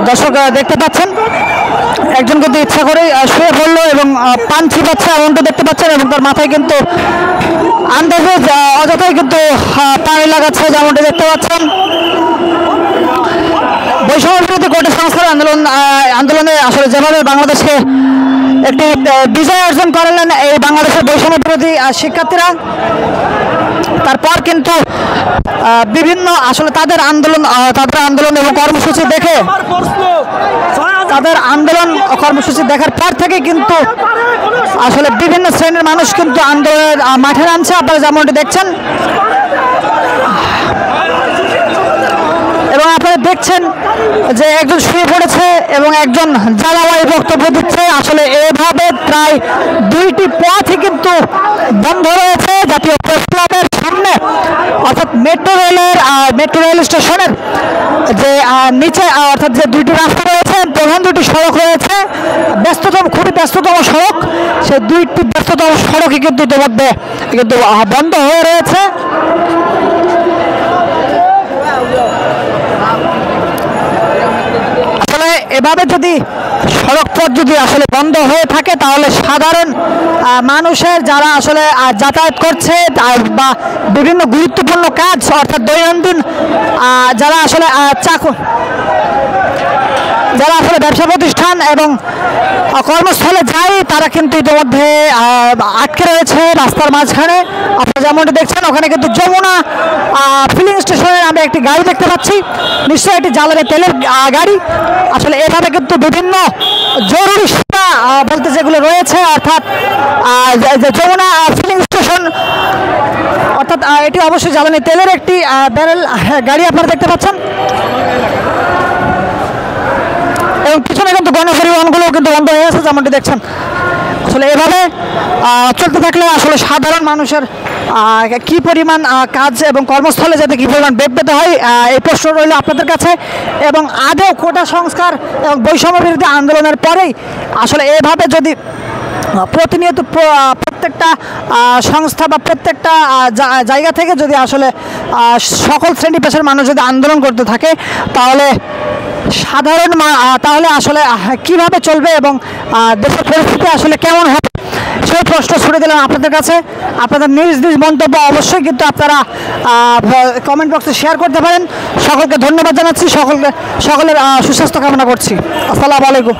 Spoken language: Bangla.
দর্শক দেখতে পাচ্ছেন একজন কিন্তু ইচ্ছা করে শুয়ে পড়লো এবং পান ছিপাচ্ছে এমনটা দেখতে পাচ্ছেন, এবং তার মাথায় কিন্তু আন্দাজে অযথাই কিন্তু পানি লাগাচ্ছে যেমনটা দেখতে পাচ্ছেন। বৈষম্য বিরোধী কোটা সংস্কার আন্দোলনে আসলে যেভাবে বাংলাদেশকে একটি বিজয় অর্জন করলেন এই বাংলাদেশের বৈষম্য বিরোধী শিক্ষার্থীরা, তারপর কিন্তু বিভিন্ন আসলে তাদের আন্দোলন এবং কর্মসূচি দেখে দেখার পর থেকে কিন্তু আসলে বিভিন্ন শ্রেণীর মানুষ কিন্তু আন্দোলনের মাঠে নামছে। আপনারা যেমনটি দেখছেন এবং আপনারা দেখছেন যে একজন শুয়ে পড়েছে এবং একজন জ্বালাওয়াই বক্তব্য দিচ্ছে। আসলে এভাবে প্রায় 2টি পথই কিন্তু বন্ধ রয়েছে জাতীয় প্রেস ক্লাবের সামনে, অর্থাৎ মেট্রো রেল স্টেশনের যে নিচে অর্থাৎ যে 2টি রাস্তা রয়েছে, প্রধান 2টি সড়ক রয়েছে, খুবই ব্যস্ততম সড়ক, সেই 2টি ব্যস্ততম সড়কই কিন্তু ইতিমধ্যে কিন্তু বন্ধ হয়ে রয়েছে। এভাবে যদি সড়ক পথ যদি আসলে বন্ধ হয়ে থাকে তাহলে সাধারণ মানুষের যারা আসলে যাতায়াত করছে বা বিভিন্ন গুরুত্বপূর্ণ কাজ অর্থাৎ দৈনন্দিন যারা আসলে ব্যবসা প্রতিষ্ঠান এবং কর্মস্থলে যায় তারা কিন্তু ইতিমধ্যে আটকে রয়েছে রাস্তার মাঝখানে। আপনারা যেমনটি দেখছেন ওখানে কিন্তু যমুনা ফিলিং স্টেশনের আমরা একটি গাড়ি দেখতে পাচ্ছি, নিশ্চয়ই একটি জ্বালানি তেলের গাড়ি। আসলে এভাবে কিন্তু বিভিন্ন জরুরি সেবা বলতে যেগুলো রয়েছে অর্থাৎ যমুনা ফিলিং স্টেশন অর্থাৎ এটি অবশ্যই জ্বালানি তেলের একটি ব্যারেল গাড়ি আপনারা দেখতে পাচ্ছেন, এবং পিছনে কিন্তু গণপরিবহনগুলো কিন্তু বন্ধ হয়ে গেছে যেমনটি দেখছেন। আসলে এভাবে চলতে থাকলে আসলে সাধারণ মানুষের কি পরিমাণ কাজ এবং কর্মস্থলে যাতে কী পরিমাণ বেগ পেতে হয় এই প্রশ্ন রইল আপনাদের কাছে। এবং আদৌ কোটা সংস্কার এবং বৈষম্য বিরোধী আন্দোলনের পরেই আসলে এভাবে যদি প্রতিনিয়ত প্রত্যেকটা সংস্থা বা প্রত্যেকটা জায়গা থেকে যদি আসলে সকল শ্রেণী পেশার মানুষ যদি আন্দোলন করতে থাকে তাহলে আসলে কিভাবে চলবে এবং দেশের পরিস্থিতি আসলে কেমন হবে সেই প্রশ্ন ছুড়ে দিলাম আপনাদের কাছে। আপনাদের নিজ মন্তব্য অবশ্যই কিন্তু আপনারা কমেন্ট বক্সে শেয়ার করতে পারেন। সকলকে ধন্যবাদ জানাচ্ছি, সকলের সুস্বাস্থ্য কামনা করছি। আসসালামু আলাইকুম।